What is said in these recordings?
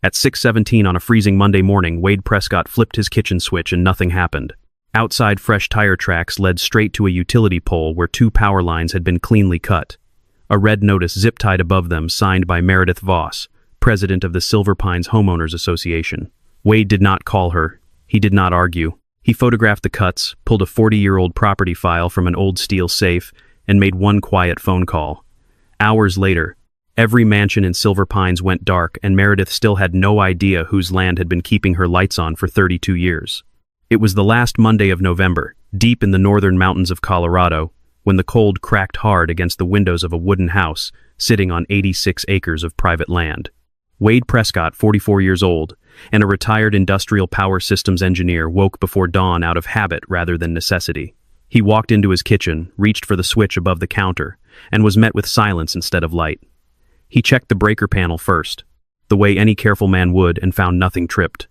At 6:17 on a freezing Monday morning, Wade Prescott flipped his kitchen switch and nothing happened. Outside, fresh tire tracks led straight to a utility pole where 2 power lines had been cleanly cut. A red notice zip-tied above them, signed by Meredith Voss, president of the Silver Pines Homeowners Association. Wade did not call her. He did not argue. He photographed the cuts, pulled a 40-year-old property file from an old steel safe, and made one quiet phone call. Hours later, every mansion in Silver Pines went dark, and Meredith still had no idea whose land had been keeping her lights on for 32 years. It was the last Monday of November, deep in the northern mountains of Colorado, when the cold cracked hard against the windows of a wooden house sitting on 86 acres of private land. Wade Prescott, 44 years old, and a retired industrial power systems engineer, woke before dawn out of habit rather than necessity. He walked into his kitchen, reached for the switch above the counter, and was met with silence instead of light. He checked the breaker panel first, the way any careful man would, and found nothing tripped.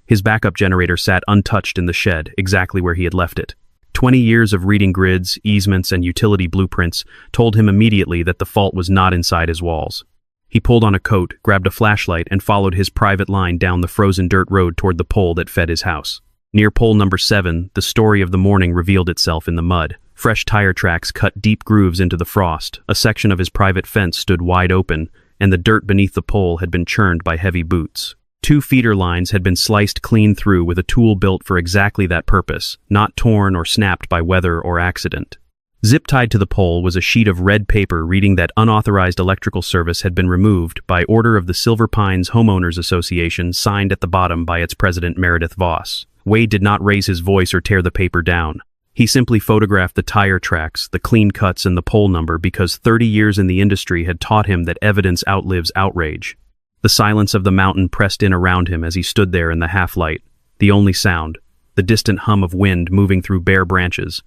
His backup generator sat untouched in the shed, exactly where he had left it. 20 years of reading grids, easements, and utility blueprints told him immediately that the fault was not inside his walls. He pulled on a coat, grabbed a flashlight, and followed his private line down the frozen dirt road toward the pole that fed his house. Near pole number 7, the story of the morning revealed itself in the mud. Fresh tire tracks cut deep grooves into the frost, a section of his private fence stood wide open, and the dirt beneath the pole had been churned by heavy boots. 2 feeder lines had been sliced clean through with a tool built for exactly that purpose, not torn or snapped by weather or accident. Zip-tied to the pole was a sheet of red paper reading that unauthorized electrical service had been removed by order of the Silver Pines Homeowners Association, signed at the bottom by its president Meredith Voss. Wade did not raise his voice or tear the paper down. He simply photographed the tire tracks, the clean cuts, and the pole number because 30 years in the industry had taught him that evidence outlives outrage. The silence of the mountain pressed in around him as he stood there in the half-light, the only sound, the distant hum of wind moving through bare branches.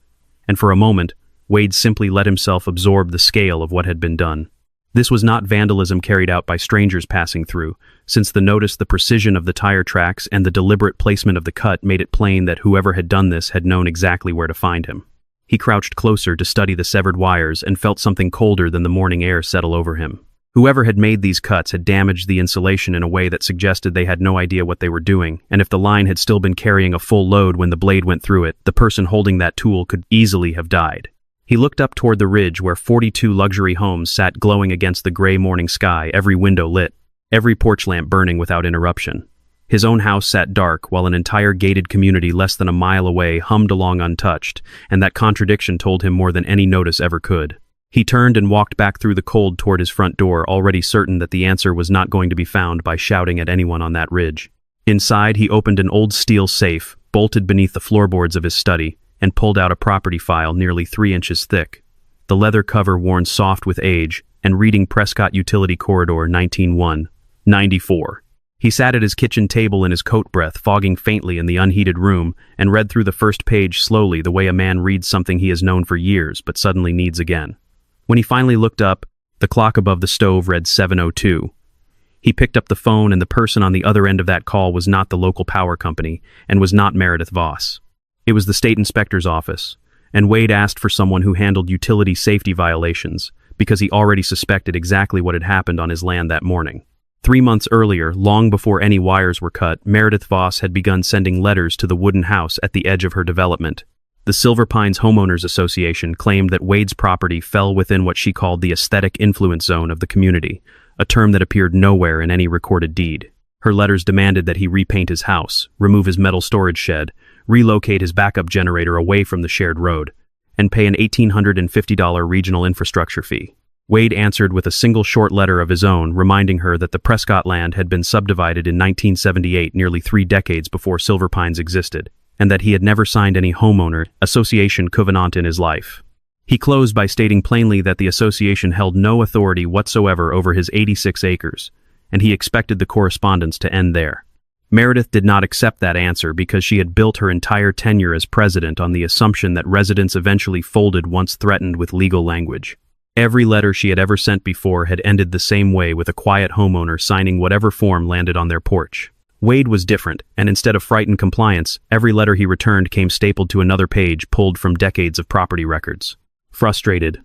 And for a moment, Wade simply let himself absorb the scale of what had been done. This was not vandalism carried out by strangers passing through, since the notice, the precision of the tire tracks, and the deliberate placement of the cut made it plain that whoever had done this had known exactly where to find him. He crouched closer to study the severed wires and felt something colder than the morning air settle over him. Whoever had made these cuts had damaged the insulation in a way that suggested they had no idea what they were doing, and if the line had still been carrying a full load when the blade went through it, the person holding that tool could easily have died. He looked up toward the ridge where 42 luxury homes sat glowing against the gray morning sky, every window lit, every porch lamp burning without interruption. His own house sat dark, while an entire gated community less than a mile away hummed along untouched, and that contradiction told him more than any notice ever could. He turned and walked back through the cold toward his front door, already certain that the answer was not going to be found by shouting at anyone on that ridge. Inside, he opened an old steel safe, bolted beneath the floorboards of his study, and pulled out a property file nearly 3 inches thick, the leather cover worn soft with age, and reading Prescott Utility Corridor 19-1-94. He sat at his kitchen table in his coat breath, fogging faintly in the unheated room, and read through the first page slowly, the way a man reads something he has known for years but suddenly needs again. When he finally looked up, the clock above the stove read 7:02. He picked up the phone, and the person on the other end of that call was not the local power company, and was not Meredith Voss. It was the state inspector's office, and Wade asked for someone who handled utility safety violations, because he already suspected exactly what had happened on his land that morning. 3 months earlier, long before any wires were cut, Meredith Voss had begun sending letters to the wooden house at the edge of her development. The Silver Pines Homeowners Association claimed that Wade's property fell within what she called the aesthetic influence zone of the community, a term that appeared nowhere in any recorded deed. Her letters demanded that he repaint his house, remove his metal storage shed, relocate his backup generator away from the shared road, and pay an $1,850 regional infrastructure fee. Wade answered with a single short letter of his own, reminding her that the Prescott land had been subdivided in 1978, nearly 3 decades before Silver Pines existed, and that he had never signed any homeowner association covenant in his life. He closed by stating plainly that the association held no authority whatsoever over his 86 acres, and he expected the correspondence to end there. Meredith did not accept that answer because she had built her entire tenure as president on the assumption that residents eventually folded once threatened with legal language. Every letter she had ever sent before had ended the same way, with a quiet homeowner signing whatever form landed on their porch. Wade was different, and instead of frightened compliance, every letter he returned came stapled to another page pulled from decades of property records. Frustrated,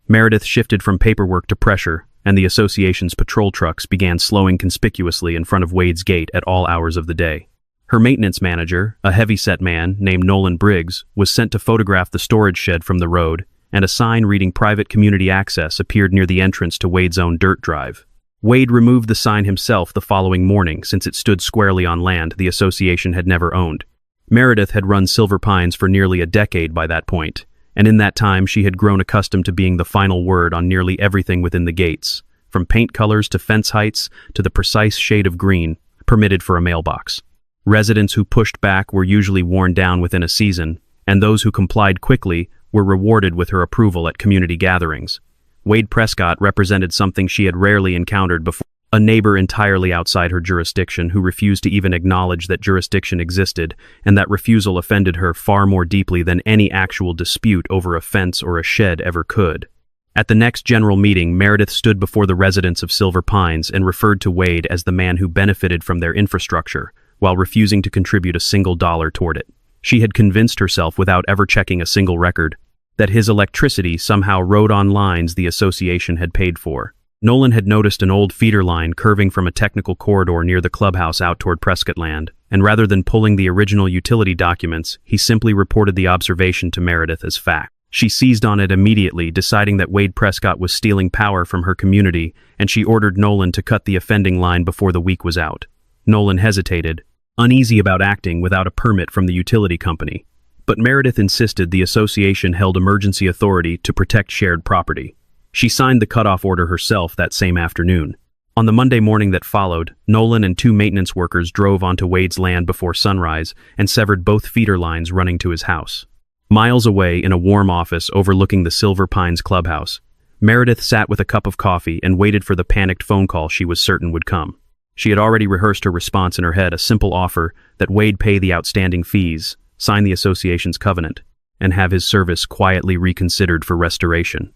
Meredith shifted from paperwork to pressure, and the association's patrol trucks began slowing conspicuously in front of Wade's gate at all hours of the day. Her maintenance manager, a heavy-set man named Nolan Briggs, was sent to photograph the storage shed from the road, and a sign reading private community access appeared near the entrance to Wade's own dirt drive. Wade removed the sign himself the following morning since it stood squarely on land the association had never owned. Meredith had run Silver Pines for nearly a decade by that point, and in that time she had grown accustomed to being the final word on nearly everything within the gates, from paint colors to fence heights to the precise shade of green permitted for a mailbox. Residents who pushed back were usually worn down within a season, and those who complied quickly were rewarded with her approval at community gatherings. Wade Prescott represented something she had rarely encountered before, a neighbor entirely outside her jurisdiction who refused to even acknowledge that jurisdiction existed, and that refusal offended her far more deeply than any actual dispute over a fence or a shed ever could. At the next general meeting, Meredith stood before the residents of Silver Pines and referred to Wade as the man who benefited from their infrastructure, while refusing to contribute a single dollar toward it. She had convinced herself, without ever checking a single record, that his electricity somehow rode on lines the association had paid for. Nolan had noticed an old feeder line curving from a technical corridor near the clubhouse out toward Prescott Land, and rather than pulling the original utility documents, he simply reported the observation to Meredith as fact. She seized on it immediately, deciding that Wade Prescott was stealing power from her community, and she ordered Nolan to cut the offending line before the week was out. Nolan hesitated, uneasy about acting without a permit from the utility company. But Meredith insisted the association held emergency authority to protect shared property. She signed the cutoff order herself that same afternoon. On the Monday morning that followed, Nolan and two maintenance workers drove onto Wade's land before sunrise and severed both feeder lines running to his house. Miles away in a warm office overlooking the Silver Pines clubhouse, Meredith sat with a cup of coffee and waited for the panicked phone call she was certain would come. She had already rehearsed her response in her head, a simple offer that Wade pay the outstanding fees, sign the association's covenant, and have his service quietly reconsidered for restoration.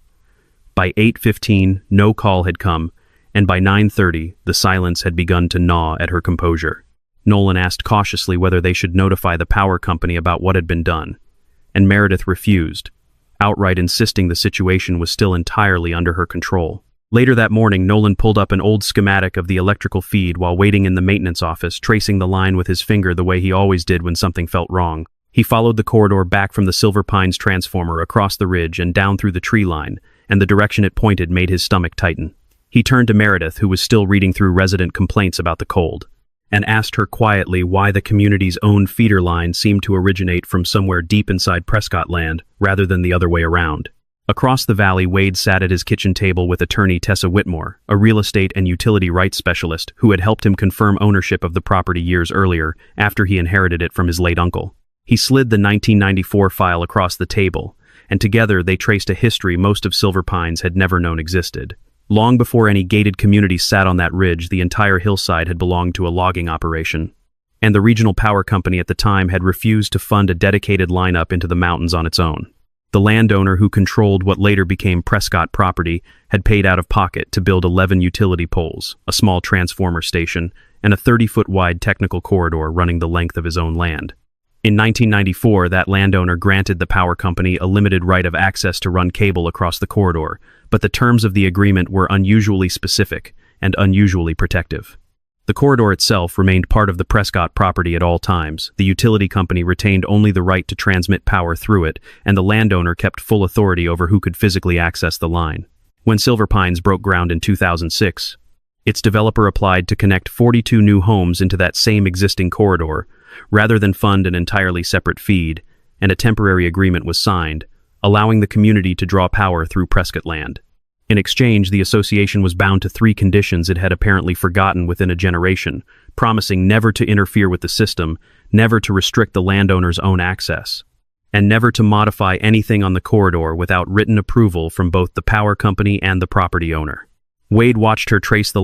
By 8:15, no call had come, and by 9:30, the silence had begun to gnaw at her composure. Nolan asked cautiously whether they should notify the power company about what had been done, and Meredith refused, outright insisting the situation was still entirely under her control. Later that morning, Nolan pulled up an old schematic of the electrical feed while waiting in the maintenance office, tracing the line with his finger the way he always did when something felt wrong. He followed the corridor back from the Silver Pines transformer across the ridge and down through the tree line, and the direction it pointed made his stomach tighten. He turned to Meredith, who was still reading through resident complaints about the cold, and asked her quietly why the community's own feeder line seemed to originate from somewhere deep inside Prescott Land, rather than the other way around. Across the valley, Wade sat at his kitchen table with attorney Tessa Whitmore, a real estate and utility rights specialist who had helped him confirm ownership of the property years earlier after he inherited it from his late uncle. He slid the 1994 file across the table, and together they traced a history most of Silver Pines had never known existed. Long before any gated community sat on that ridge, the entire hillside had belonged to a logging operation, and the regional power company at the time had refused to fund a dedicated lineup into the mountains on its own. The landowner who controlled what later became Prescott property had paid out of pocket to build 11 utility poles, a small transformer station, and a 30-foot wide technical corridor running the length of his own land. In 1994, that landowner granted the power company a limited right of access to run cable across the corridor, but the terms of the agreement were unusually specific and unusually protective. The corridor itself remained part of the Prescott property at all times. The utility company retained only the right to transmit power through it, and the landowner kept full authority over who could physically access the line. When Silver Pines broke ground in 2006, its developer applied to connect 42 new homes into that same existing corridor, rather than fund an entirely separate feed, and a temporary agreement was signed, allowing the community to draw power through Prescott Land. In exchange, the association was bound to 3 conditions it had apparently forgotten within a generation, promising never to interfere with the system, never to restrict the landowner's own access, and never to modify anything on the corridor without written approval from both the power company and the property owner. Wade watched her trace the